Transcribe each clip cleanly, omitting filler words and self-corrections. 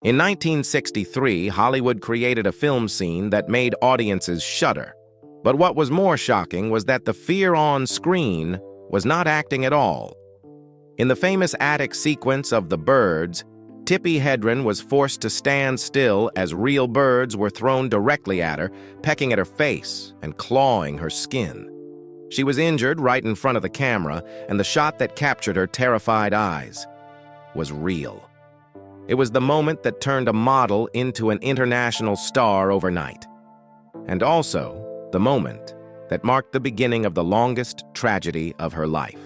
In 1963, Hollywood created a film scene that made audiences shudder. But what was more shocking was that the fear on screen was not acting at all. In the famous attic sequence of The Birds, Tippi Hedren was forced to stand still as real birds were thrown directly at her, pecking at her face and clawing her skin. She was injured right in front of the camera, and the shot that captured her terrified eyes was real. It was the moment that turned a model into an international star overnight. And also, the moment that marked the beginning of the longest tragedy of her life.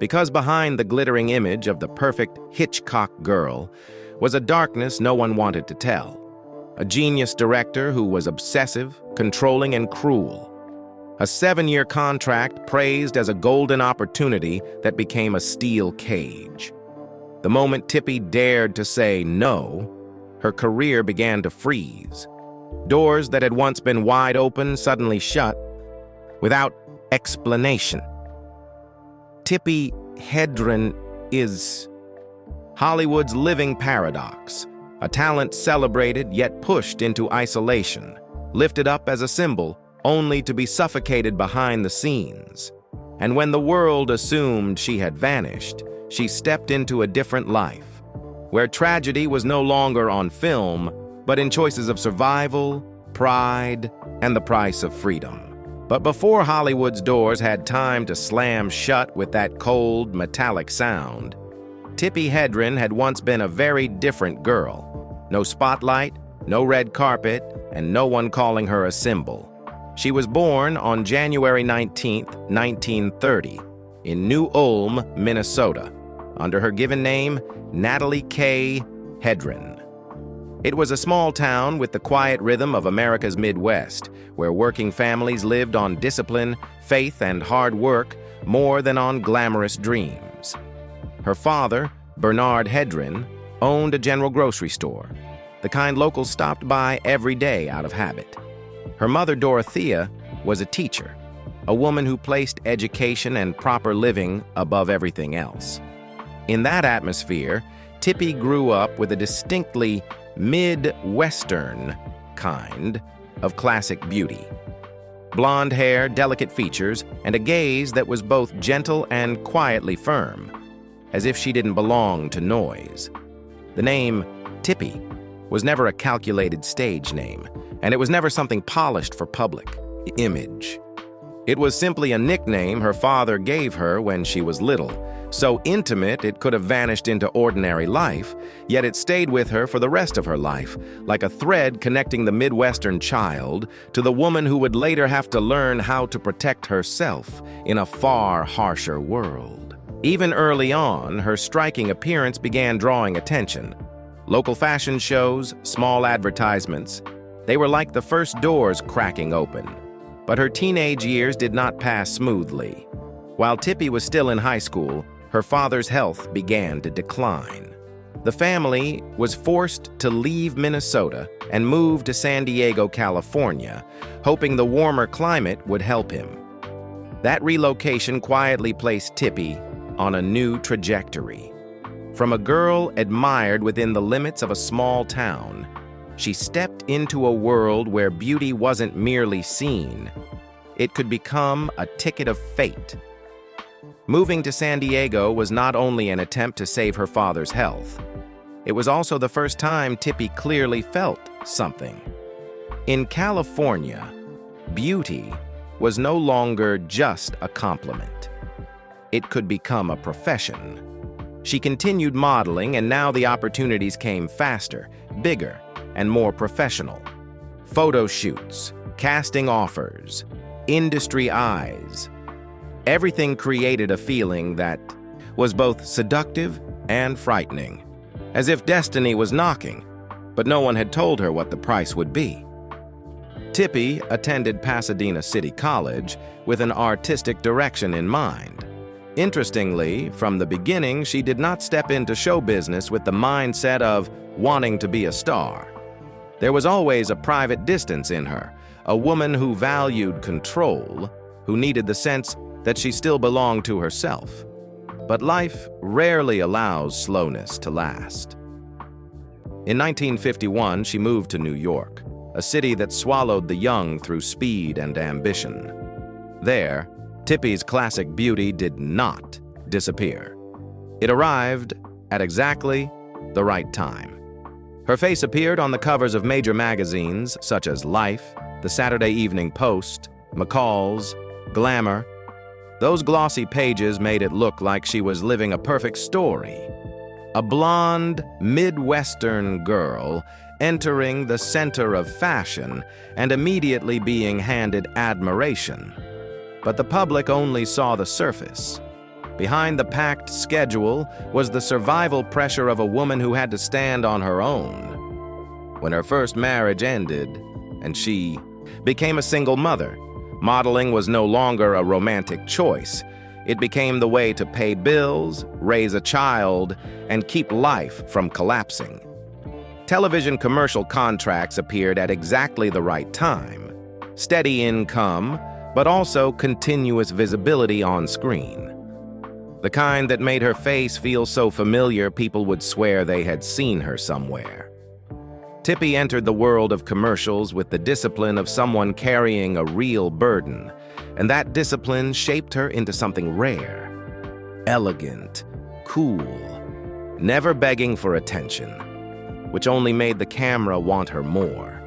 Because behind the glittering image of the perfect Hitchcock girl was a darkness no one wanted to tell. A genius director who was obsessive, controlling, and cruel. A 7-year contract praised as a golden opportunity that became a steel cage. The moment Tippi dared to say no, her career began to freeze. Doors that had once been wide open suddenly shut, without explanation. Tippi Hedren is Hollywood's living paradox, a talent celebrated yet pushed into isolation, lifted up as a symbol only to be suffocated behind the scenes. And when the world assumed she had vanished, she stepped into a different life, where tragedy was no longer on film, but in choices of survival, pride, and the price of freedom. But before Hollywood's doors had time to slam shut with that cold, metallic sound, Tippi Hedren had once been a very different girl. No spotlight, no red carpet, and no one calling her a symbol. She was born on January 19, 1930, in New Ulm, Minnesota, under her given name, Natalie K. Hedren. It was a small town with the quiet rhythm of America's Midwest, where working families lived on discipline, faith, and hard work more than on glamorous dreams. Her father, Bernard Hedren, owned a general grocery store, the kind locals stopped by every day out of habit. Her mother, Dorothea, was a teacher, a woman who placed education and proper living above everything else. In that atmosphere, Tippi grew up with a distinctly Midwestern kind of classic beauty. Blonde hair, delicate features, and a gaze that was both gentle and quietly firm, as if she didn't belong to noise. The name Tippi was never a calculated stage name, and it was never something polished for public image. It was simply a nickname her father gave her when she was little, so intimate it could have vanished into ordinary life, yet it stayed with her for the rest of her life, like a thread connecting the Midwestern child to the woman who would later have to learn how to protect herself in a far harsher world. Even early on, her striking appearance began drawing attention. Local fashion shows, small advertisements, they were like the first doors cracking open. But her teenage years did not pass smoothly. While Tippi was still in high school, her father's health began to decline. The family was forced to leave Minnesota and move to San Diego, California, hoping the warmer climate would help him. That relocation quietly placed Tippi on a new trajectory. From a girl admired within the limits of a small town, she stepped into a world where beauty wasn't merely seen. It could become a ticket of fate. Moving to San Diego was not only an attempt to save her father's health. It was also the first time Tippi clearly felt something. In California, beauty was no longer just a compliment. It could become a profession. She continued modeling, and now the opportunities came faster, bigger, and more professional. Photo shoots, casting offers, industry eyes. Everything created a feeling that was both seductive and frightening, as if destiny was knocking, but no one had told her what the price would be. Tippi attended Pasadena City College with an artistic direction in mind. Interestingly, from the beginning, she did not step into show business with the mindset of wanting to be a star. There was always a private distance in her, a woman who valued control, who needed the sense that she still belonged to herself. But life rarely allows slowness to last. In 1951, she moved to New York, a city that swallowed the young through speed and ambition. There, Tippi's classic beauty did not disappear. It arrived at exactly the right time. Her face appeared on the covers of major magazines such as Life, the Saturday Evening Post, McCall's, Glamour. Those glossy pages made it look like she was living a perfect story. A blonde, Midwestern girl entering the center of fashion and immediately being handed admiration. But the public only saw the surface. Behind the packed schedule was the survival pressure of a woman who had to stand on her own. When her first marriage ended and she became a single mother, modeling was no longer a romantic choice. It became the way to pay bills, raise a child, and keep life from collapsing. Television commercial contracts appeared at exactly the right time. Steady income, but also continuous visibility on screen. The kind that made her face feel so familiar people would swear they had seen her somewhere. Tippi entered the world of commercials with the discipline of someone carrying a real burden, and that discipline shaped her into something rare, elegant, cool, never begging for attention, which only made the camera want her more.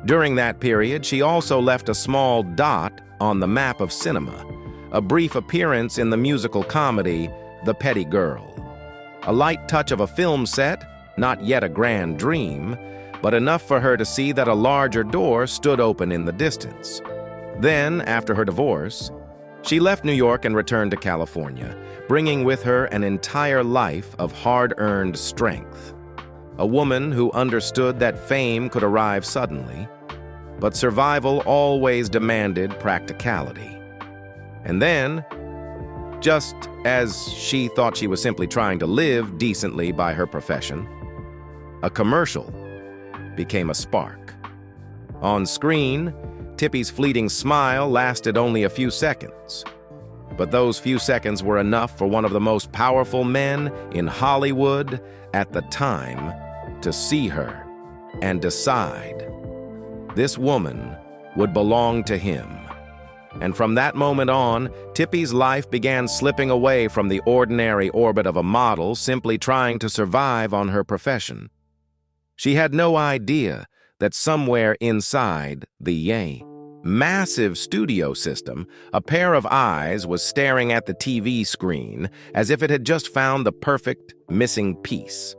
During that period, she also left a small dot on the map of cinema, a brief appearance in the musical comedy The Petty Girl. A light touch of a film set, not yet a grand dream, but enough for her to see that a larger door stood open in the distance. Then, after her divorce, she left New York and returned to California, bringing with her an entire life of hard-earned strength. A woman who understood that fame could arrive suddenly, but survival always demanded practicality. And then, just as she thought she was simply trying to live decently by her profession, a commercial became a spark. On screen, Tippi's fleeting smile lasted only a few seconds. But those few seconds were enough for one of the most powerful men in Hollywood at the time to see her and decide this woman would belong to him. And from that moment on, Tippi's life began slipping away from the ordinary orbit of a model simply trying to survive on her profession. She had no idea that somewhere inside the massive studio system, a pair of eyes was staring at the TV screen as if it had just found the perfect missing piece.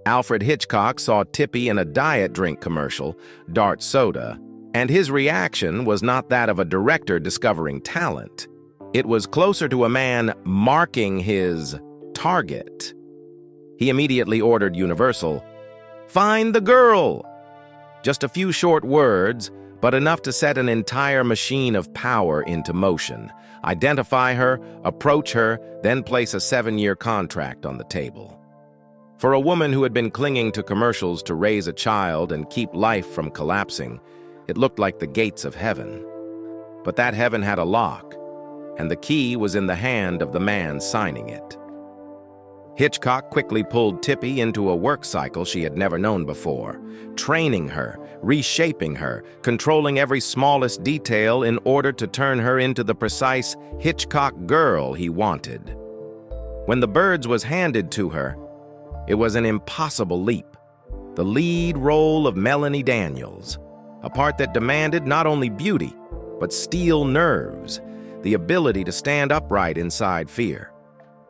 Alfred Hitchcock saw Tippi in a diet drink commercial, Dart Soda, and his reaction was not that of a director discovering talent. It was closer to a man marking his target. He immediately ordered Universal, "Find the girl!" Just a few short words, but enough to set an entire machine of power into motion. Identify her, approach her, then place a 7-year contract on the table. For a woman who had been clinging to commercials to raise a child and keep life from collapsing, it looked like the gates of heaven. But that heaven had a lock, and the key was in the hand of the man signing it. Hitchcock quickly pulled Tippi into a work cycle she had never known before, training her, reshaping her, controlling every smallest detail in order to turn her into the precise Hitchcock girl he wanted. When The Birds was handed to her, it was an impossible leap. The lead role of Melanie Daniels, a part that demanded not only beauty, but steel nerves, the ability to stand upright inside fear.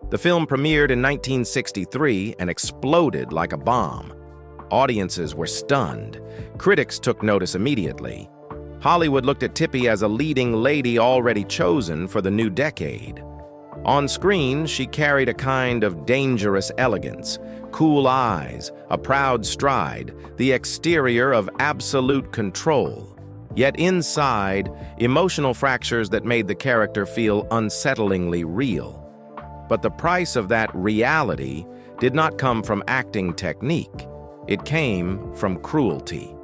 The film premiered in 1963 and exploded like a bomb. Audiences were stunned. Critics took notice immediately. Hollywood looked at Tippi as a leading lady already chosen for the new decade. On screen, she carried a kind of dangerous elegance, cool eyes, a proud stride, the exterior of absolute control. Yet inside, emotional fractures that made the character feel unsettlingly real. But the price of that reality did not come from acting technique. It came from cruelty.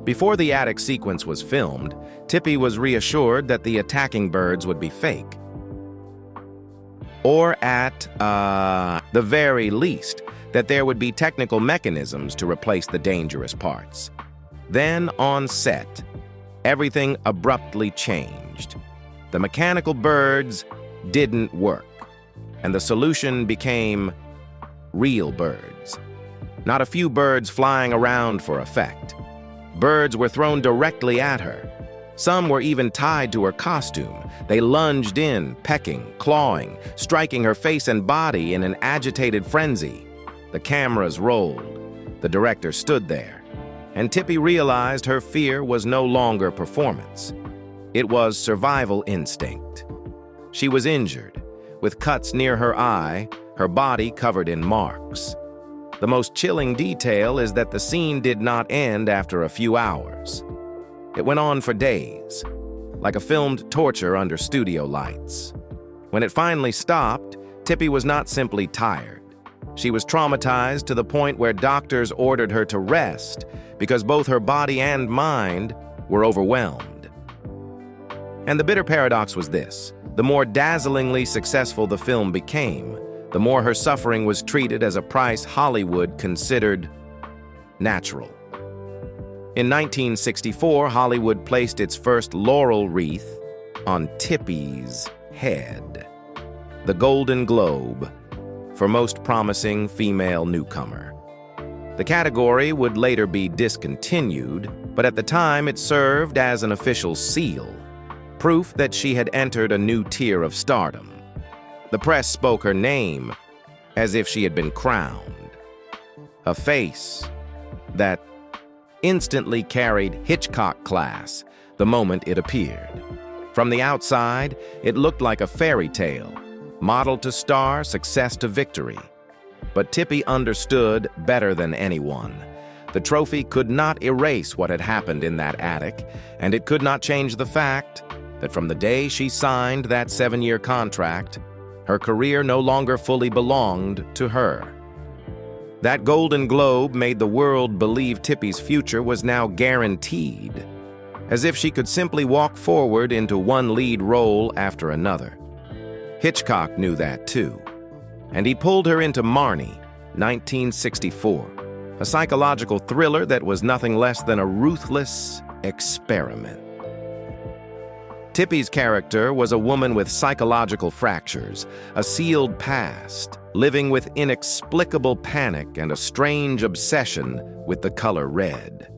Before the attic sequence was filmed, Tippi was reassured that the attacking birds would be fake. Or at the very least, that there would be technical mechanisms to replace the dangerous parts. Then, on set, everything abruptly changed. The mechanical birds didn't work, and the solution became real birds. Not a few birds flying around for effect. Birds were thrown directly at her. Some were even tied to her costume. They lunged in, pecking, clawing, striking her face and body in an agitated frenzy. The cameras rolled. The director stood there, and Tippi realized her fear was no longer performance. It was survival instinct. She was injured, with cuts near her eye, her body covered in marks. The most chilling detail is that the scene did not end after a few hours. It went on for days, like a filmed torture under studio lights. When it finally stopped, Tippi was not simply tired. She was traumatized to the point where doctors ordered her to rest because both her body and mind were overwhelmed. And the bitter paradox was this: the more dazzlingly successful the film became, the more her suffering was treated as a price Hollywood considered natural. In 1964, Hollywood placed its first laurel wreath on Tippi's head, the Golden Globe for Most Promising Female Newcomer. The category would later be discontinued, but at the time it served as an official seal, proof that she had entered a new tier of stardom. The press spoke her name as if she had been crowned. A face that instantly carried Hitchcock class the moment it appeared. From the outside, it looked like a fairy tale, model to star, success to victory. But Tippi understood better than anyone. The trophy could not erase what had happened in that attic, and it could not change the fact that from the day she signed that 7-year contract, her career no longer fully belonged to her. That Golden Globe made the world believe Tippi's future was now guaranteed, as if she could simply walk forward into one lead role after another. Hitchcock knew that too, and he pulled her into Marnie, 1964, a psychological thriller that was nothing less than a ruthless experiment. Tippi's character was a woman with psychological fractures, a sealed past, living with inexplicable panic and a strange obsession with the color red.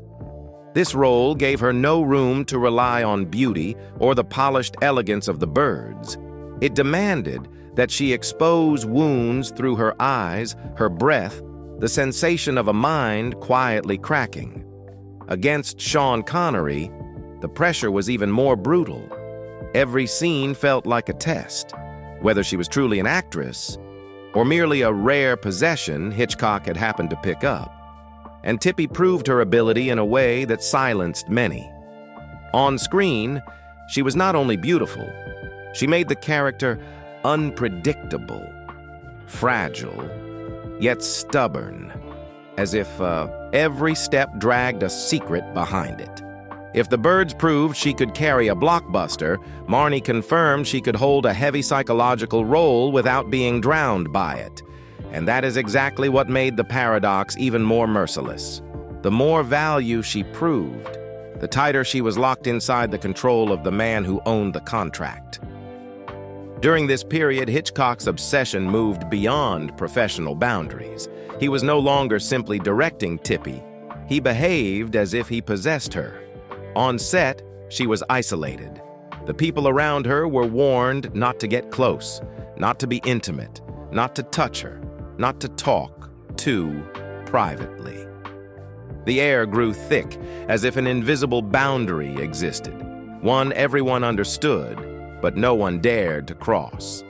This role gave her no room to rely on beauty or the polished elegance of the birds. It demanded that she expose wounds through her eyes, her breath, the sensation of a mind quietly cracking. Against Sean Connery, the pressure was even more brutal. Every scene felt like a test, whether she was truly an actress or merely a rare possession Hitchcock had happened to pick up. And Tippi proved her ability in a way that silenced many. On screen, she was not only beautiful, she made the character unpredictable, fragile, yet stubborn, as if every step dragged a secret behind it. If the birds proved she could carry a blockbuster, Marnie confirmed she could hold a heavy psychological role without being drowned by it. And that is exactly what made the paradox even more merciless. The more value she proved, the tighter she was locked inside the control of the man who owned the contract. During this period, Hitchcock's obsession moved beyond professional boundaries. He was no longer simply directing Tippi. He behaved as if he possessed her. On set, she was isolated. The people around her were warned not to get close, not to be intimate, not to touch her, not to talk too privately. The air grew thick, as if an invisible boundary existed, one everyone understood, but no one dared to cross.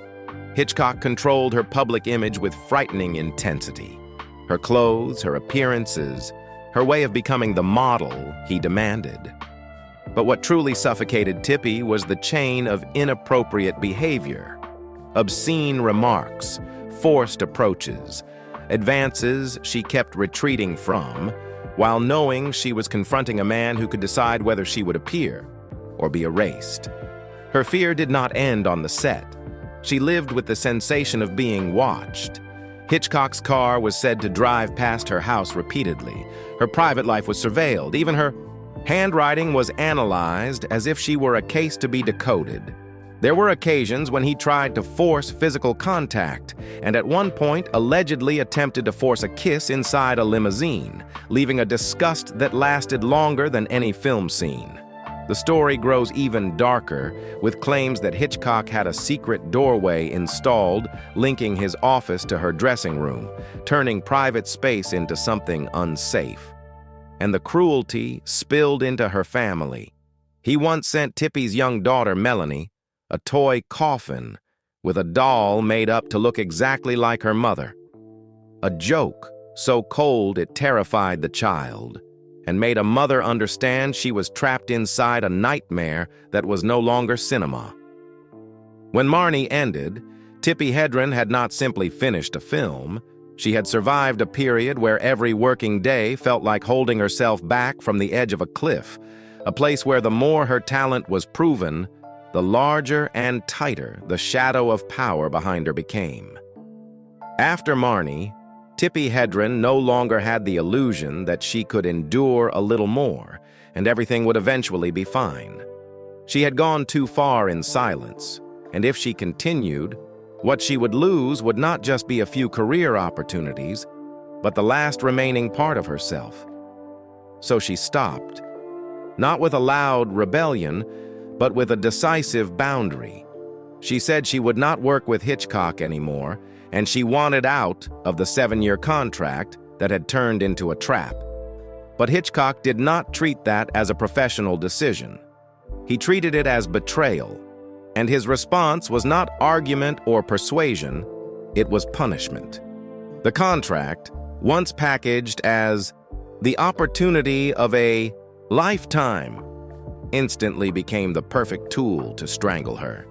Hitchcock controlled her public image with frightening intensity. Her clothes, her appearances, her way of becoming the model he demanded. But what truly suffocated Tippi was the chain of inappropriate behavior. Obscene remarks, forced approaches, advances she kept retreating from, while knowing she was confronting a man who could decide whether she would appear or be erased. Her fear did not end on the set. She lived with the sensation of being watched. Hitchcock's car was said to drive past her house repeatedly. Her private life was surveilled. Even her handwriting was analyzed as if she were a case to be decoded. There were occasions when he tried to force physical contact, and at one point allegedly attempted to force a kiss inside a limousine, leaving a disgust that lasted longer than any film scene. The story grows even darker, with claims that Hitchcock had a secret doorway installed, linking his office to her dressing room, turning private space into something unsafe. And the cruelty spilled into her family. He once sent Tippi's young daughter, Melanie, a toy coffin with a doll made up to look exactly like her mother. A joke so cold it terrified the child, and made a mother understand she was trapped inside a nightmare that was no longer cinema. When Marnie ended, Tippi Hedren had not simply finished a film. She had survived a period where every working day felt like holding herself back from the edge of a cliff, a place where the more her talent was proven, the larger and tighter the shadow of power behind her became. After Marnie, Tippi Hedren no longer had the illusion that she could endure a little more, and everything would eventually be fine. She had gone too far in silence, and if she continued, what she would lose would not just be a few career opportunities, but the last remaining part of herself. So she stopped, not with a loud rebellion, but with a decisive boundary. She said she would not work with Hitchcock anymore, and she wanted out of the 7-year contract that had turned into a trap. But Hitchcock did not treat that as a professional decision. He treated it as betrayal, and his response was not argument or persuasion, it was punishment. The contract, once packaged as the opportunity of a lifetime, instantly became the perfect tool to strangle her.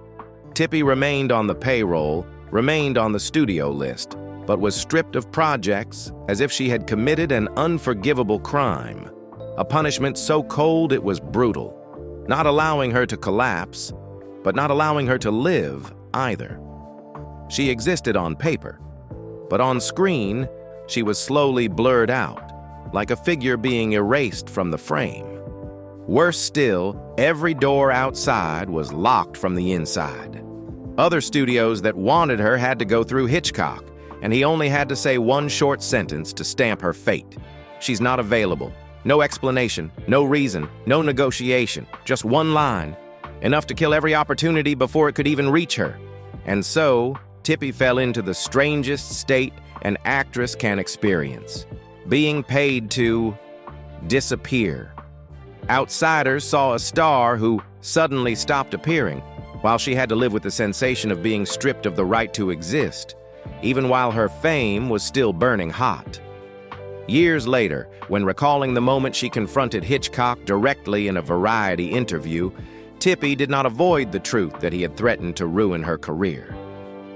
Tippi remained on the payroll, remained on the studio list, but was stripped of projects as if she had committed an unforgivable crime, a punishment so cold it was brutal, not allowing her to collapse, but not allowing her to live either. She existed on paper, but on screen, she was slowly blurred out, like a figure being erased from the frame. Worse still, every door outside was locked from the inside. Other studios that wanted her had to go through Hitchcock, and he only had to say one short sentence to stamp her fate. She's not available. No explanation, no reason, no negotiation, just one line, enough to kill every opportunity before it could even reach her. And so, Tippi fell into the strangest state an actress can experience, being paid to disappear. Outsiders saw a star who suddenly stopped appearing, while she had to live with the sensation of being stripped of the right to exist, even while her fame was still burning hot. Years later, when recalling the moment she confronted Hitchcock directly in a Variety interview, Tippi did not avoid the truth that he had threatened to ruin her career.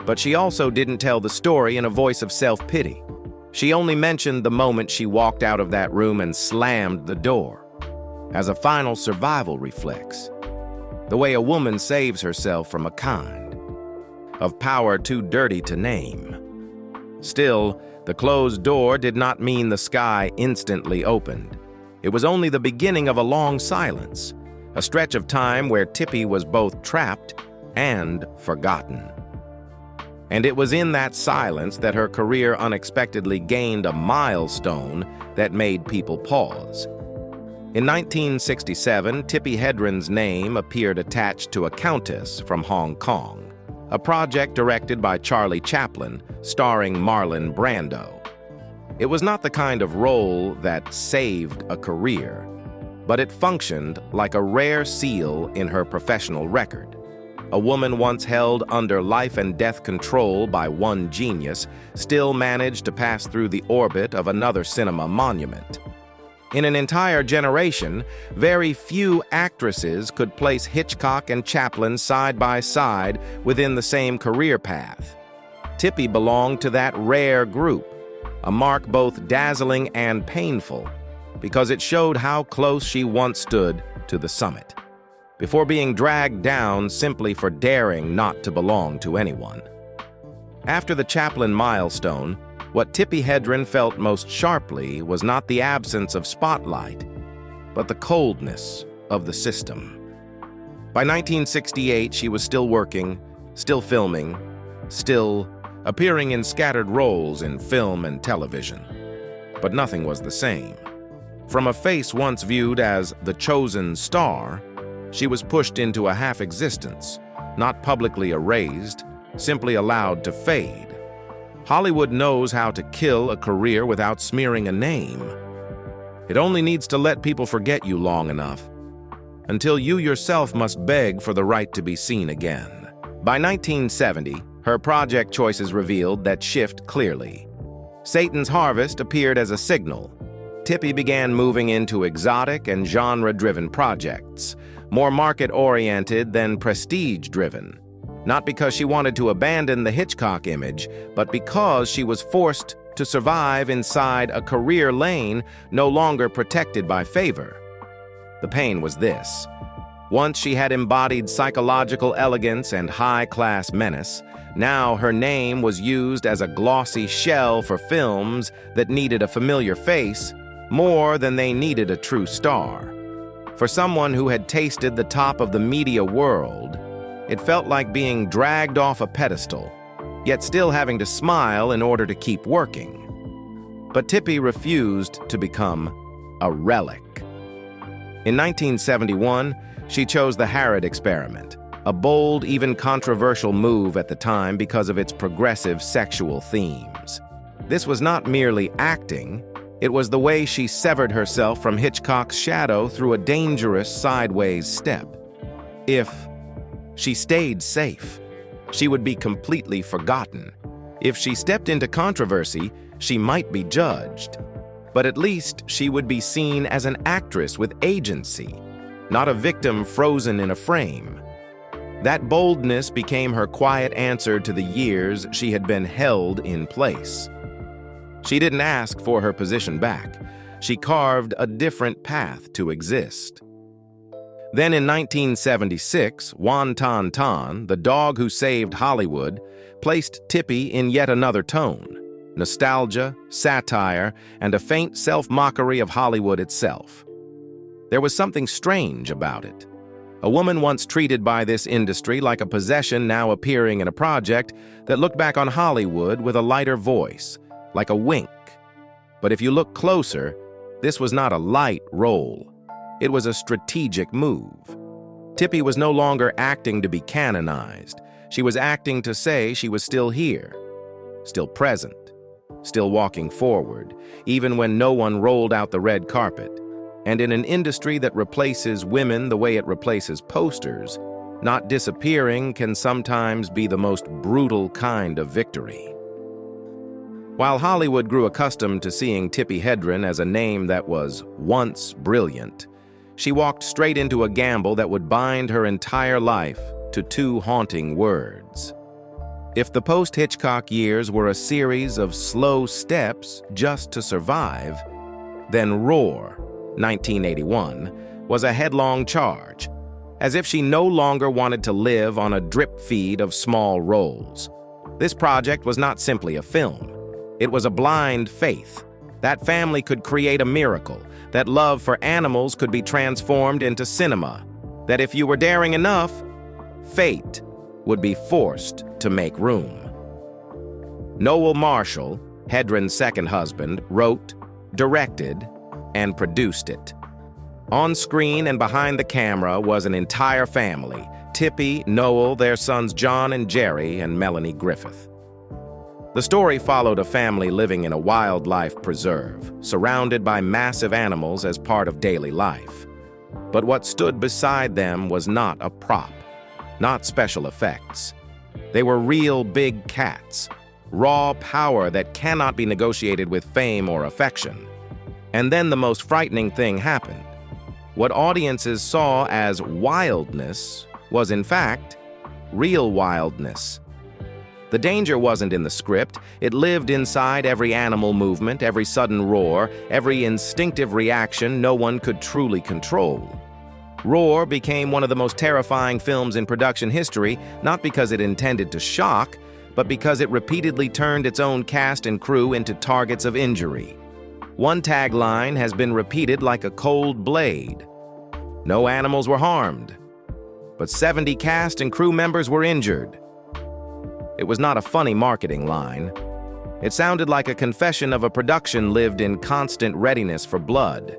But she also didn't tell the story in a voice of self-pity. She only mentioned the moment she walked out of that room and slammed the door, as a final survival reflex. The way a woman saves herself from a kind of power too dirty to name. Still, the closed door did not mean the sky instantly opened. It was only the beginning of a long silence, a stretch of time where Tippi was both trapped and forgotten. And it was in that silence that her career unexpectedly gained a milestone that made people pause. In 1967, Tippi Hedren's name appeared attached to a countess from Hong Kong, a project directed by Charlie Chaplin, starring Marlon Brando. It was not the kind of role that saved a career, but it functioned like a rare seal in her professional record. A woman once held under life and death control by one genius still managed to pass through the orbit of another cinema monument. In an entire generation, very few actresses could place Hitchcock and Chaplin side by side within the same career path. Tippi belonged to that rare group, a mark both dazzling and painful, because it showed how close she once stood to the summit, before being dragged down simply for daring not to belong to anyone. After the Chaplin milestone, What Tippi Hedren felt most sharply was not the absence of spotlight, but the coldness of the system. By 1968, she was still working, still filming, still appearing in scattered roles in film and television. But nothing was the same. From a face once viewed as the chosen star, she was pushed into a half-existence, not publicly erased, simply allowed to fade. Hollywood knows how to kill a career without smearing a name. It only needs to let people forget you long enough, until you yourself must beg for the right to be seen again. By 1970, her project choices revealed that shift clearly. Satan's Harvest appeared as a signal. Tippi began moving into exotic and genre-driven projects, more market-oriented than prestige-driven. Not because she wanted to abandon the Hitchcock image, but because she was forced to survive inside a career lane no longer protected by favor. The pain was this. Once she had embodied psychological elegance and high-class menace, now her name was used as a glossy shell for films that needed a familiar face more than they needed a true star. For someone who had tasted the top of the media world, it felt like being dragged off a pedestal, yet still having to smile in order to keep working. But Tippi refused to become a relic. In 1971, she chose the Harrod experiment, a bold, even controversial move at the time because of its progressive sexual themes. This was not merely acting, it was the way she severed herself from Hitchcock's shadow through a dangerous sideways step. If she stayed safe, she would be completely forgotten. If she stepped into controversy, she might be judged. But at least she would be seen as an actress with agency, not a victim frozen in a frame. That boldness became her quiet answer to the years she had been held in place. She didn't ask for her position back. She carved a different path to exist. Then in 1976, Wan Tan Tan, the dog who saved Hollywood, placed Tippi in yet another tone: nostalgia, satire, and a faint self-mockery of Hollywood itself. There was something strange about it. A woman once treated by this industry like a possession now appearing in a project that looked back on Hollywood with a lighter voice, like a wink. But if you look closer, this was not a light role. It was a strategic move. Tippi was no longer acting to be canonized. She was acting to say she was still here, still present, still walking forward, even when no one rolled out the red carpet. And in an industry that replaces women the way it replaces posters, not disappearing can sometimes be the most brutal kind of victory. While Hollywood grew accustomed to seeing Tippi Hedren as a name that was once brilliant, she walked straight into a gamble that would bind her entire life to two haunting words. If the post-Hitchcock years were a series of slow steps just to survive, then Roar, 1981, was a headlong charge, as if she no longer wanted to live on a drip feed of small roles. This project was not simply a film. It was a blind faith. That family could create a miracle, that love for animals could be transformed into cinema, that if you were daring enough, fate would be forced to make room. Noel Marshall, Hedren's second husband, wrote, directed, and produced it. On screen and behind the camera was an entire family: Tippi, Noel, their sons John and Jerry, and Melanie Griffith. The story followed a family living in a wildlife preserve, surrounded by massive animals as part of daily life. But what stood beside them was not a prop, not special effects. They were real big cats, raw power that cannot be negotiated with fame or affection. And then the most frightening thing happened. What audiences saw as wildness was, in fact, real wildness. The danger wasn't in the script. It lived inside every animal movement, every sudden roar, every instinctive reaction no one could truly control. Roar became one of the most terrifying films in production history, not because it intended to shock, but because it repeatedly turned its own cast and crew into targets of injury. One tagline has been repeated like a cold blade. No animals were harmed, but 70 cast and crew members were injured. It was not a funny marketing line. It sounded like a confession of a production lived in constant readiness for blood.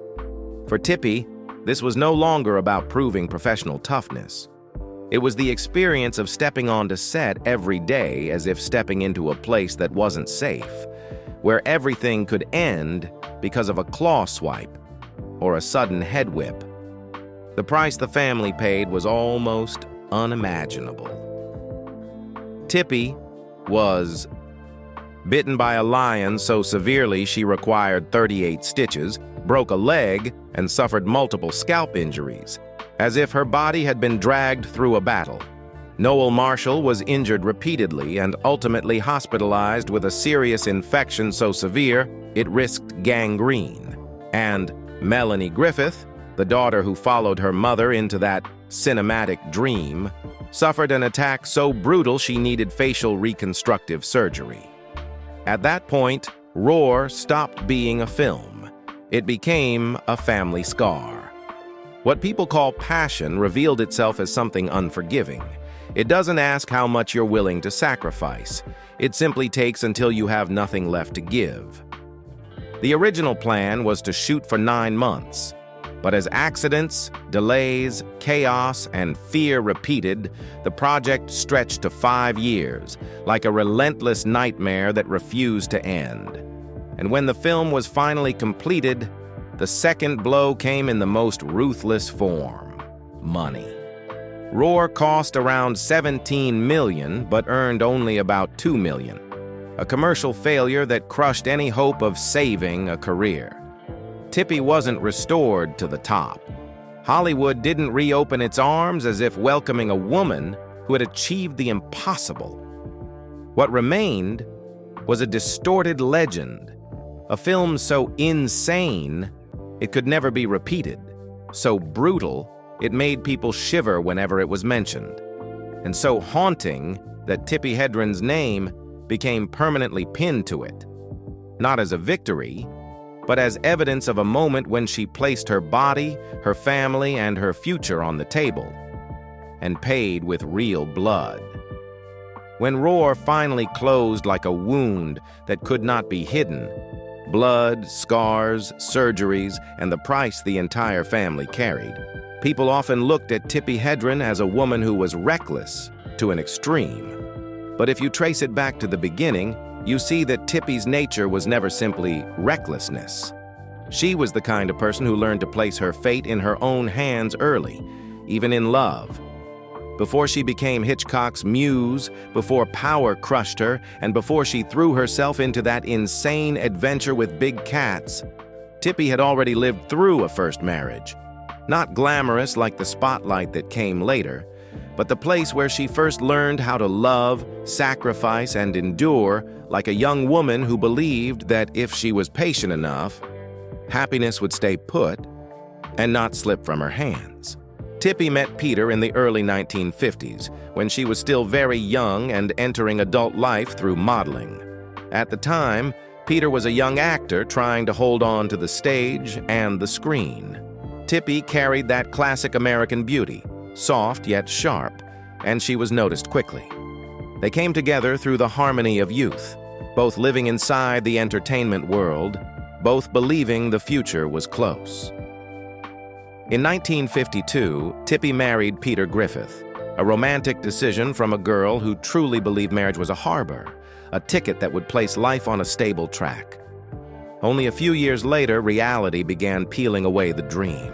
For Tippi, this was no longer about proving professional toughness. It was the experience of stepping onto set every day as if stepping into a place that wasn't safe, where everything could end because of a claw swipe or a sudden head whip. The price the family paid was almost unimaginable. Tippi was bitten by a lion so severely she required 38 stitches, broke a leg, and suffered multiple scalp injuries, as if her body had been dragged through a battle. Noel Marshall was injured repeatedly and ultimately hospitalized with a serious infection so severe it risked gangrene. And Melanie Griffith, the daughter who followed her mother into that cinematic dream, suffered an attack so brutal she needed facial reconstructive surgery. At that point, Roar stopped being a film. It became a family scar. What people call passion revealed itself as something unforgiving. It doesn't ask how much you're willing to sacrifice. It simply takes until you have nothing left to give. The original plan was to shoot for 9 months, but as accidents, delays, chaos, and fear repeated, the project stretched to 5 years, like a relentless nightmare that refused to end. And when the film was finally completed, the second blow came in the most ruthless form: money. Roar cost around $17 million, but earned only about $2 million. A commercial failure that crushed any hope of saving a career. Tippi wasn't restored to the top. Hollywood didn't reopen its arms as if welcoming a woman who had achieved the impossible. What remained was a distorted legend, a film so insane it could never be repeated, so brutal it made people shiver whenever it was mentioned, and so haunting that Tippi Hedren's name became permanently pinned to it, not as a victory, but as evidence of a moment when she placed her body, her family, and her future on the table, and paid with real blood. When Roar finally closed like a wound that could not be hidden, blood, scars, surgeries, and the price the entire family carried, people often looked at Tippi Hedren as a woman who was reckless to an extreme. But if you trace it back to the beginning, you see that Tippi's nature was never simply recklessness. She was the kind of person who learned to place her fate in her own hands early, even in love. Before she became Hitchcock's muse, before power crushed her, and before she threw herself into that insane adventure with big cats, Tippi had already lived through a first marriage. Not glamorous like the spotlight that came later, but the place where she first learned how to love, sacrifice, and endure like a young woman who believed that if she was patient enough, happiness would stay put and not slip from her hands. Tippi met Peter in the early 1950s, when she was still very young and entering adult life through modeling. At the time, Peter was a young actor trying to hold on to the stage and the screen. Tippi carried that classic American beauty, soft yet sharp, and she was noticed quickly. They came together through the harmony of youth, both living inside the entertainment world, both believing the future was close. In 1952, Tippi married Peter Griffith, a romantic decision from a girl who truly believed marriage was a harbor, a ticket that would place life on a stable track. Only a few years later, reality began peeling away the dream.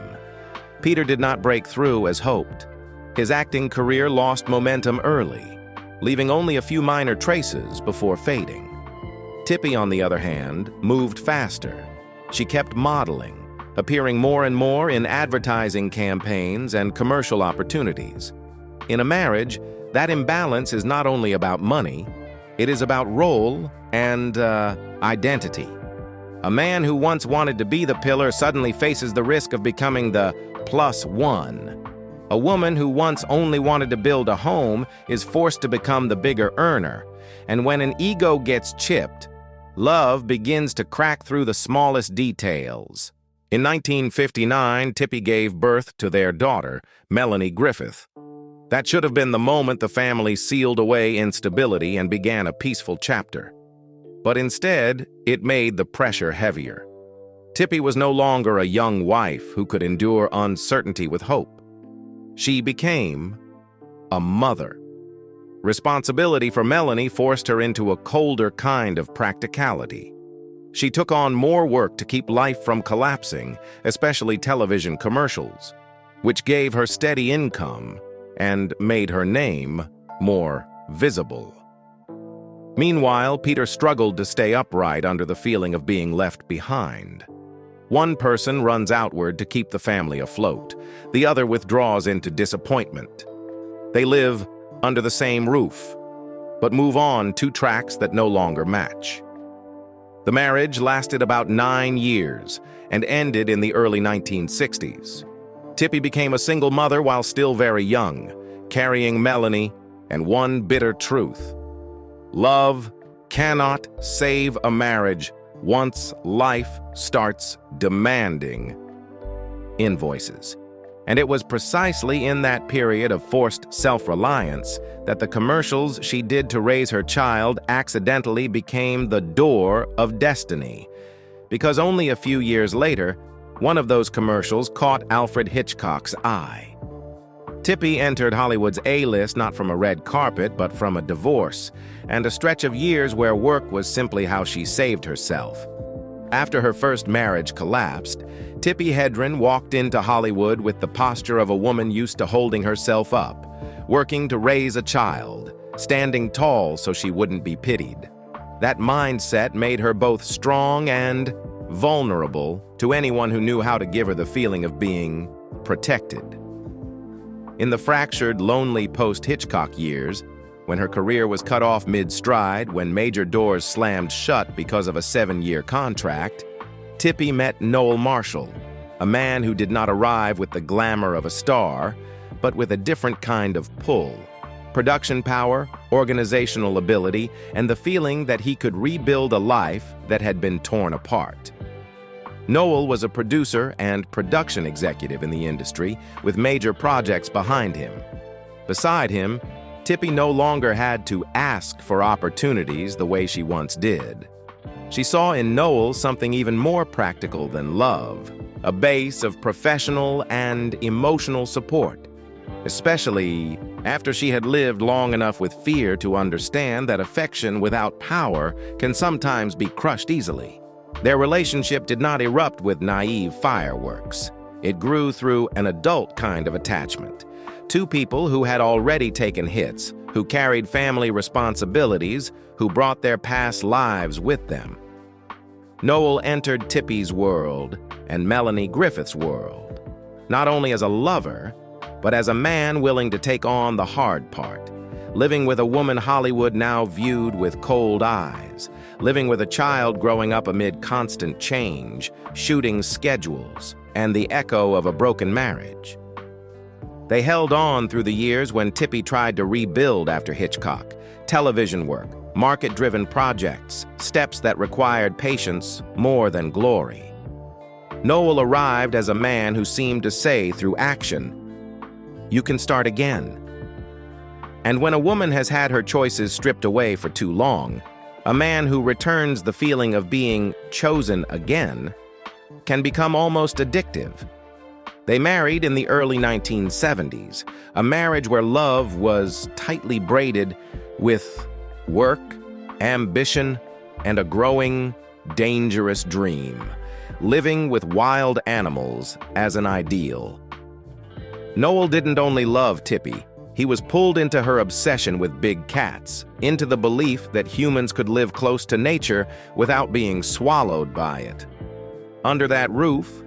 Peter did not break through as hoped. His acting career lost momentum early, leaving only a few minor traces before fading. Tippi, on the other hand, moved faster. She kept modeling, appearing more and more in advertising campaigns and commercial opportunities. In a marriage, that imbalance is not only about money, it is about role and identity. A man who once wanted to be the pillar suddenly faces the risk of becoming the +1. A woman who once only wanted to build a home is forced to become the bigger earner, and when an ego gets chipped, love begins to crack through the smallest details. In 1959, Tippi gave birth to their daughter, Melanie Griffith. That should have been the moment the family sealed away instability and began a peaceful chapter. But instead, it made the pressure heavier. Tippi was no longer a young wife who could endure uncertainty with hope. She became a mother. Responsibility for Melanie forced her into a colder kind of practicality. She took on more work to keep life from collapsing, especially television commercials, which gave her steady income and made her name more visible. Meanwhile, Peter struggled to stay upright under the feeling of being left behind. One person runs outward to keep the family afloat. The other withdraws into disappointment. They live under the same roof, but move on two tracks that no longer match. The marriage lasted about 9 years and ended in the early 1960s. Tippi became a single mother while still very young, carrying Melanie and one bitter truth. Love cannot save a marriage once life starts demanding invoices. And it was precisely in that period of forced self-reliance that the commercials she did to raise her child accidentally became the door of destiny. Because only a few years later, one of those commercials caught Alfred Hitchcock's eye. Tippi entered Hollywood's A-list not from a red carpet, but from a divorce, and a stretch of years where work was simply how she saved herself. After her first marriage collapsed, Tippi Hedren walked into Hollywood with the posture of a woman used to holding herself up, working to raise a child, standing tall so she wouldn't be pitied. That mindset made her both strong and vulnerable to anyone who knew how to give her the feeling of being protected. In the fractured, lonely post-Hitchcock years, when her career was cut off mid-stride, when major doors slammed shut because of a 7-year contract, Tippi met Noel Marshall, a man who did not arrive with the glamour of a star, but with a different kind of pull. Production power, organizational ability, and the feeling that he could rebuild a life that had been torn apart. Noel was a producer and production executive in the industry, with major projects behind him. Beside him, Tippi no longer had to ask for opportunities the way she once did. She saw in Noel something even more practical than love, a base of professional and emotional support, especially after she had lived long enough with fear to understand that affection without power can sometimes be crushed easily. Their relationship did not erupt with naive fireworks. It grew through an adult kind of attachment. Two people who had already taken hits, who carried family responsibilities, who brought their past lives with them. Noel entered Tippi's world and Melanie Griffith's world, not only as a lover, but as a man willing to take on the hard part, living with a woman Hollywood now viewed with cold eyes, living with a child growing up amid constant change, shooting schedules, and the echo of a broken marriage. They held on through the years when Tippi tried to rebuild after Hitchcock, television work, market-driven projects, steps that required patience more than glory. Noel arrived as a man who seemed to say through action, "You can start again." And when a woman has had her choices stripped away for too long, a man who returns the feeling of being chosen again can become almost addictive. They married in the early 1970s, a marriage where love was tightly braided with work, ambition, and a growing, dangerous dream, living with wild animals as an ideal. Noel didn't only love Tippi, he was pulled into her obsession with big cats, into the belief that humans could live close to nature without being swallowed by it. Under that roof,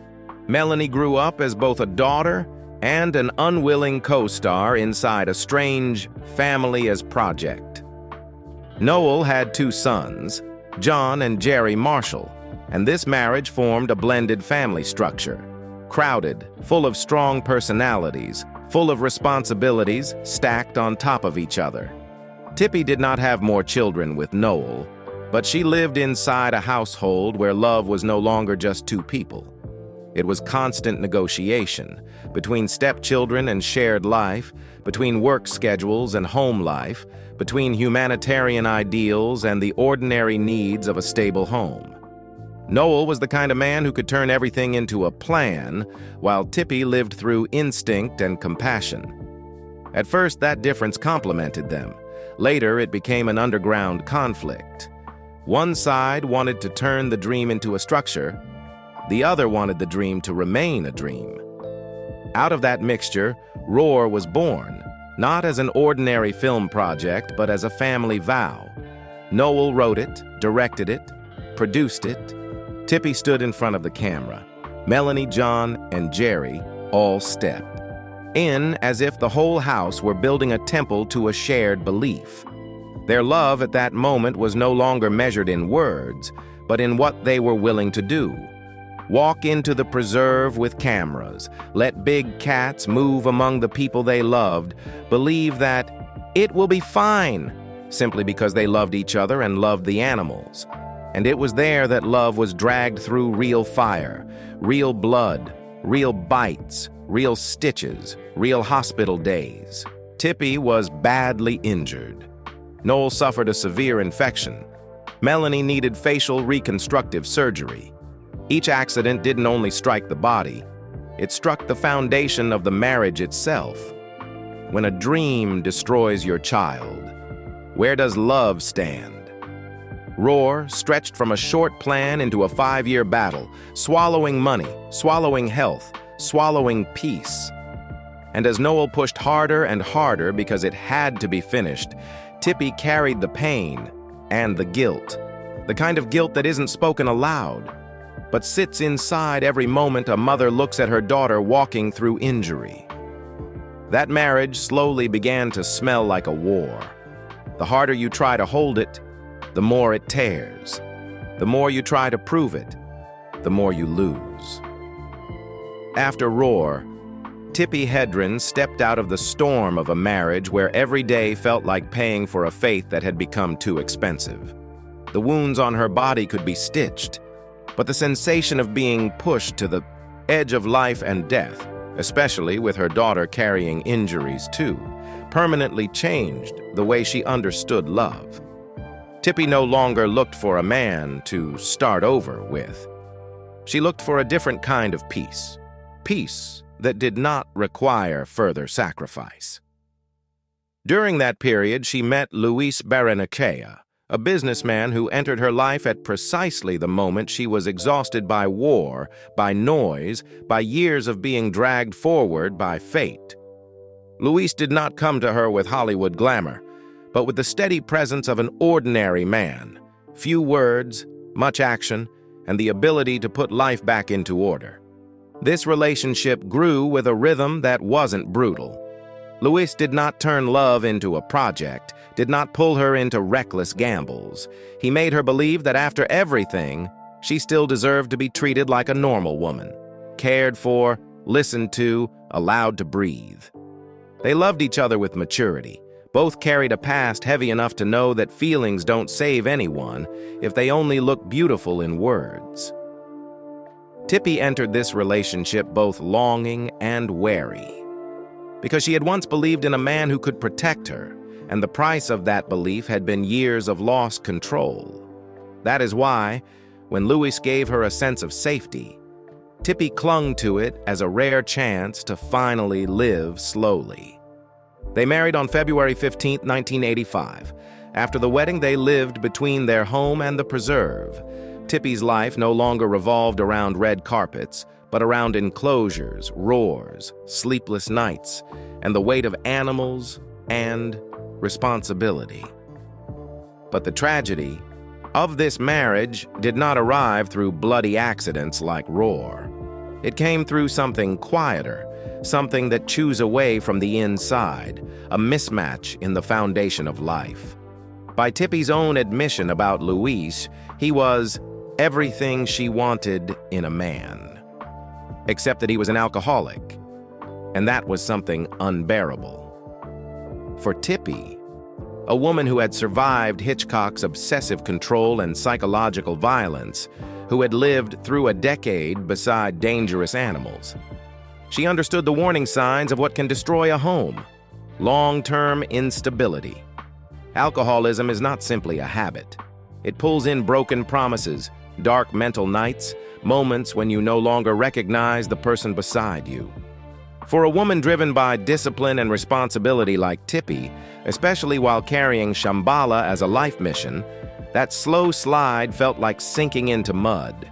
Melanie grew up as both a daughter and an unwilling co-star inside a strange family as project. Noel had 2 sons, John and Jerry Marshall, and this marriage formed a blended family structure, crowded, full of strong personalities, full of responsibilities stacked on top of each other. Tippi did not have more children with Noel, but she lived inside a household where love was no longer just two people. It was constant negotiation between stepchildren and shared life, between work schedules and home life, between humanitarian ideals and the ordinary needs of a stable home. Noel was the kind of man who could turn everything into a plan, while Tippi lived through instinct and compassion. At first, that difference complemented them. Later, it became an underground conflict. One side wanted to turn the dream into a structure. The other wanted the dream to remain a dream. Out of that mixture, Roar was born, not as an ordinary film project, but as a family vow. Noel wrote it, directed it, produced it. Tippi stood in front of the camera. Melanie, John, and Jerry all stepped in as if the whole house were building a temple to a shared belief. Their love at that moment was no longer measured in words, but in what they were willing to do. Walk into the preserve with cameras, let big cats move among the people they loved, believe that it will be fine, simply because they loved each other and loved the animals. And it was there that love was dragged through real fire, real blood, real bites, real stitches, real hospital days. Tippi was badly injured. Noel suffered a severe infection. Melanie needed facial reconstructive surgery. Each accident didn't only strike the body, it struck the foundation of the marriage itself. When a dream destroys your child, where does love stand? Roar stretched from a short plan into a 5-year battle, swallowing money, swallowing health, swallowing peace. And as Noel pushed harder and harder because it had to be finished, Tippi carried the pain and the guilt, the kind of guilt that isn't spoken aloud, but sits inside every moment a mother looks at her daughter walking through injury. That marriage slowly began to smell like a war. The harder you try to hold it, the more it tears. The more you try to prove it, the more you lose. After Roar, Tippi Hedren stepped out of the storm of a marriage where every day felt like paying for a faith that had become too expensive. The wounds on her body could be stitched, but the sensation of being pushed to the edge of life and death, especially with her daughter carrying injuries too, permanently changed the way she understood love. Tippi no longer looked for a man to start over with. She looked for a different kind of peace. Peace that did not require further sacrifice. During that period, she met Luis Barinaga, a businessman who entered her life at precisely the moment she was exhausted by war, by noise, by years of being dragged forward by fate. Luis did not come to her with Hollywood glamour, but with the steady presence of an ordinary man, few words, much action, and the ability to put life back into order. This relationship grew with a rhythm that wasn't brutal. Luis did not turn love into a project, did not pull her into reckless gambles. He made her believe that after everything, she still deserved to be treated like a normal woman, cared for, listened to, allowed to breathe. They loved each other with maturity. Both carried a past heavy enough to know that feelings don't save anyone if they only look beautiful in words. Tippi entered this relationship both longing and wary, because she had once believed in a man who could protect her, and the price of that belief had been years of lost control. That is why, when Luis gave her a sense of safety, Tippi clung to it as a rare chance to finally live slowly. They married on February 15, 1985. After the wedding, they lived between their home and the preserve. Tippi's life no longer revolved around red carpets, but around enclosures, roars, sleepless nights, and the weight of animals and responsibility. But the tragedy of this marriage did not arrive through bloody accidents like Roar. It came through something quieter, something that chews away from the inside, a mismatch in the foundation of life. By Tippi's own admission about Luis, he was everything she wanted in a man. Except that he was an alcoholic. and that was something unbearable. For Tippi, a woman who had survived Hitchcock's obsessive control and psychological violence, who had lived through a decade beside dangerous animals, she understood the warning signs of what can destroy a home: long-term instability. Alcoholism is not simply a habit. It pulls in broken promises, dark mental nights, moments when you no longer recognize the person beside you. For a woman driven by discipline and responsibility like Tippi, especially while carrying Shambala as a life mission, that slow slide felt like sinking into mud.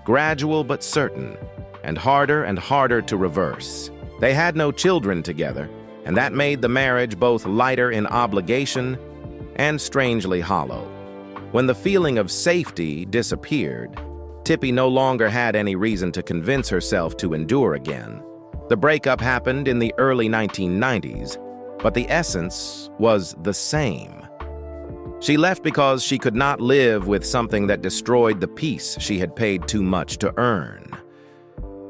Gradual but certain, and harder to reverse. They had no children together, and that made the marriage both lighter in obligation and strangely hollow. When the feeling of safety disappeared, Tippi no longer had any reason to convince herself to endure again. The breakup happened in the early 1990s, but the essence was the same. She left because she could not live with something that destroyed the peace she had paid too much to earn.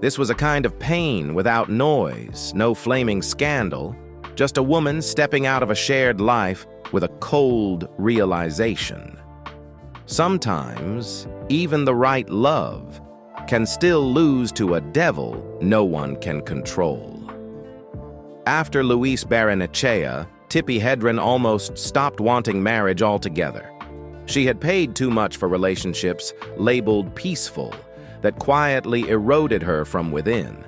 This was a kind of pain without noise, no flaming scandal, just a woman stepping out of a shared life with a cold realization. Sometimes, even the right love can still lose to a devil no one can control. After Luis Barinaga, Tippi Hedren almost stopped wanting marriage altogether. She had paid too much for relationships labeled peaceful that quietly eroded her from within.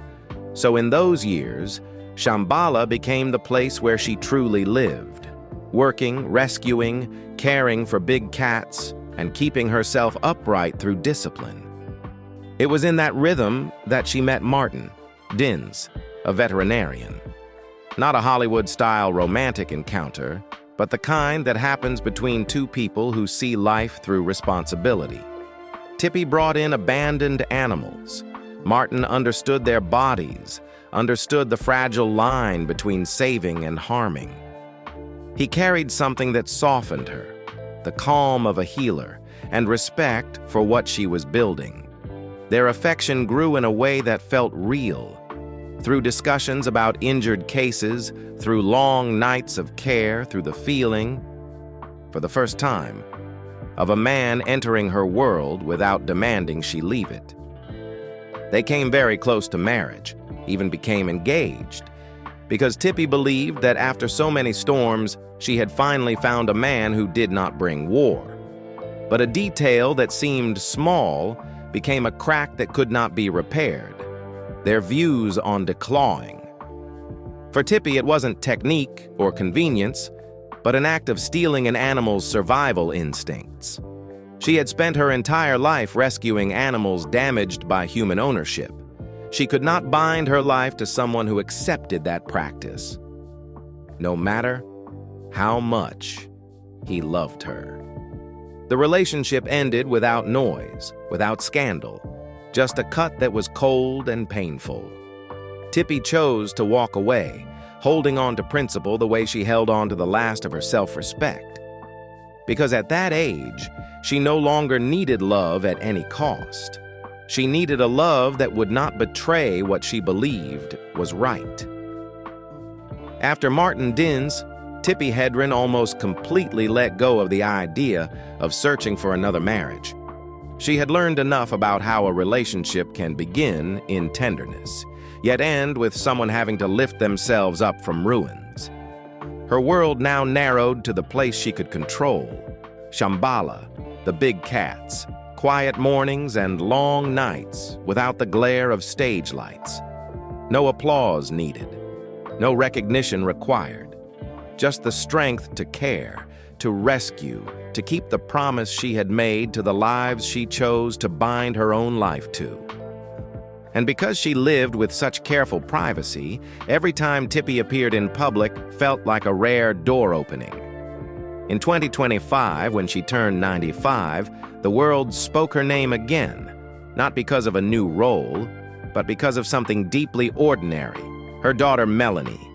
So in those years, Shambala became the place where she truly lived, working, rescuing, caring for big cats, and keeping herself upright through discipline. It was in that rhythm that she met Martin Dins, a veterinarian. Not a Hollywood-style romantic encounter, but the kind that happens between two people who see life through responsibility. Tippi brought in abandoned animals. Martin understood their bodies, understood the fragile line between saving and harming. He carried something that softened her, the calm of a healer, and respect for what she was building. Their affection grew in a way that felt real, through discussions about injured cases, through long nights of care, through the feeling, for the first time, of a man entering her world without demanding she leave it. They came very close to marriage, even became engaged, because Tippi believed that after so many storms, she had finally found a man who did not bring war. But a detail that seemed small became a crack that could not be repaired: their views on declawing. For Tippi, it wasn't technique or convenience, but an act of stealing an animal's survival instincts. She had spent her entire life rescuing animals damaged by human ownership. She could not bind her life to someone who accepted that practice, no matter how much he loved her. The relationship ended without noise, without scandal, just a cut that was cold and painful. Tippi chose to walk away, holding on to principle the way she held on to the last of her self-respect. Because at that age, she no longer needed love at any cost. She needed a love that would not betray what she believed was right. After Martin Dins, Tippi Hedren almost completely let go of the idea of searching for another marriage. She had learned enough about how a relationship can begin in tenderness, yet end with someone having to lift themselves up from ruins. Her world now narrowed to the place she could control: Shambala, the big cats, quiet mornings and long nights without the glare of stage lights. No applause needed, no recognition required. Just the strength to care, to rescue, to keep the promise she had made to the lives she chose to bind her own life to. And because she lived with such careful privacy, every time Tippi appeared in public felt like a rare door opening. In 2025, when she turned 95, the world spoke her name again, not because of a new role, but because of something deeply ordinary: her daughter Melanie.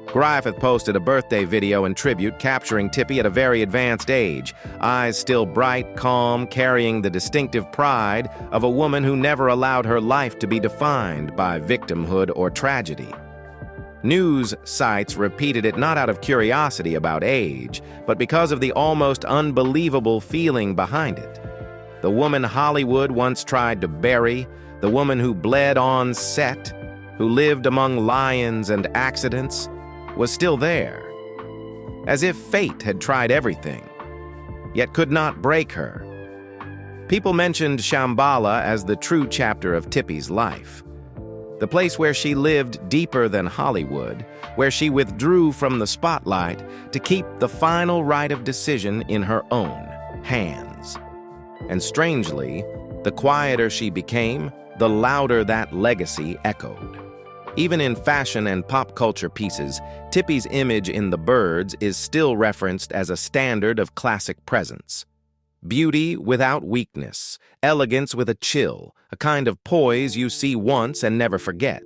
Griffith posted a birthday video in tribute capturing Tippi at a very advanced age, eyes still bright, calm, carrying the distinctive pride of a woman who never allowed her life to be defined by victimhood or tragedy. News sites repeated it not out of curiosity about age, but because of the almost unbelievable feeling behind it. The woman Hollywood once tried to bury, the woman who bled on set, who lived among lions and accidents, was still there. As if fate had tried everything, yet could not break her. People mentioned Shambala as the true chapter of Tippi's life. The place where she lived deeper than Hollywood, where she withdrew from the spotlight to keep the final right of decision in her own hands. And strangely, the quieter she became, the louder that legacy echoed. Even in fashion and pop culture pieces, Tippi's image in The Birds is still referenced as a standard of classic presence. Beauty without weakness, elegance with a chill, a kind of poise you see once and never forget.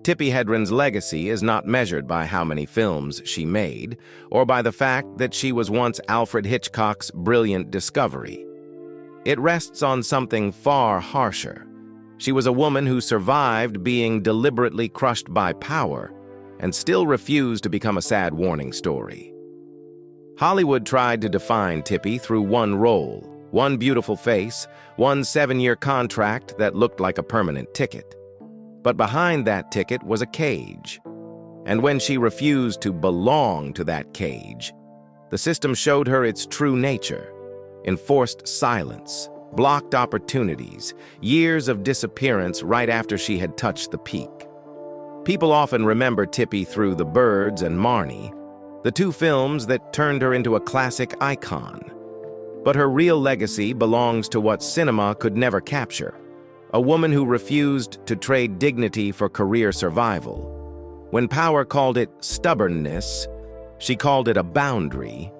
Tippi Hedren's legacy is not measured by how many films she made, or by the fact that she was once Alfred Hitchcock's brilliant discovery. It rests on something far harsher. She was a woman who survived being deliberately crushed by power and still refused to become a sad warning story. Hollywood tried to define Tippi through one role, one beautiful face, one 7-year contract that looked like a permanent ticket. But behind that ticket was a cage. And when she refused to belong to that cage, the system showed her its true nature: enforced silence, blocked opportunities, years of disappearance right after she had touched the peak. People often remember Tippi through The Birds and Marnie, the two films that turned her into a classic icon. But her real legacy belongs to what cinema could never capture: a woman who refused to trade dignity for career survival. When power called it stubbornness, she called it a boundary.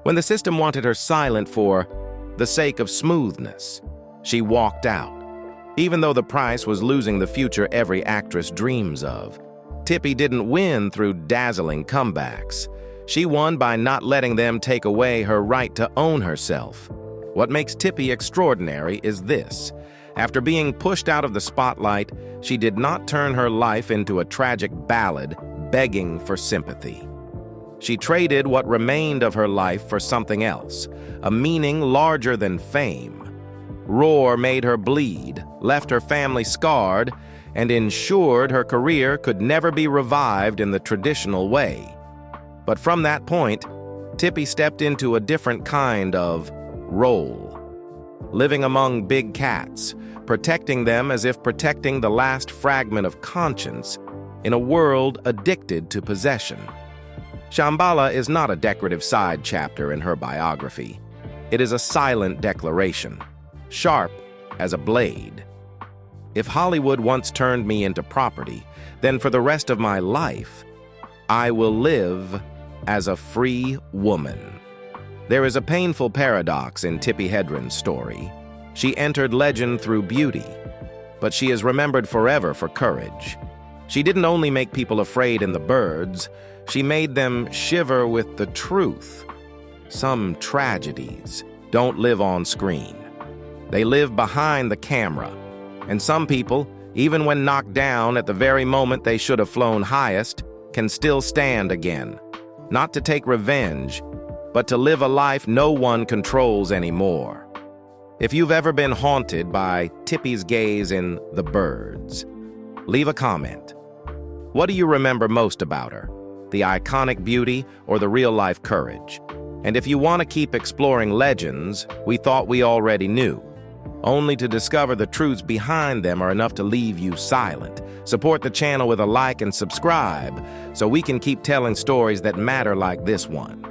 When the system wanted her silent for the sake of smoothness, she walked out, even though the price was losing the future every actress dreams of. Tippi didn't win through dazzling comebacks. She won by not letting them take away her right to own herself. What makes Tippi extraordinary is this: after being pushed out of the spotlight, she did not turn her life into a tragic ballad begging for sympathy. She traded what remained of her life for something else, a meaning larger than fame. Roar made her bleed, left her family scarred, and ensured her career could never be revived in the traditional way. But from that point, Tippi stepped into a different kind of role, living among big cats, protecting them as if protecting the last fragment of conscience in a world addicted to possession. Shambala is not a decorative side chapter in her biography. It is a silent declaration, sharp as a blade. If Hollywood once turned me into property, then for the rest of my life, I will live as a free woman. There is a painful paradox in Tippi Hedren's story. She entered legend through beauty, but she is remembered forever for courage. She didn't only make people afraid in The Birds, she made them shiver with the truth. Some tragedies don't live on screen. They live behind the camera. And some people, even when knocked down at the very moment they should have flown highest, can still stand again. Not to take revenge, but to live a life no one controls anymore. If you've ever been haunted by Tippi's gaze in The Birds, leave a comment. What do you remember most about her? The iconic beauty or the real-life courage? And if you want to keep exploring legends we thought we already knew, only to discover the truths behind them are enough to leave you silent, support the channel with a like and subscribe so we can keep telling stories that matter like this one.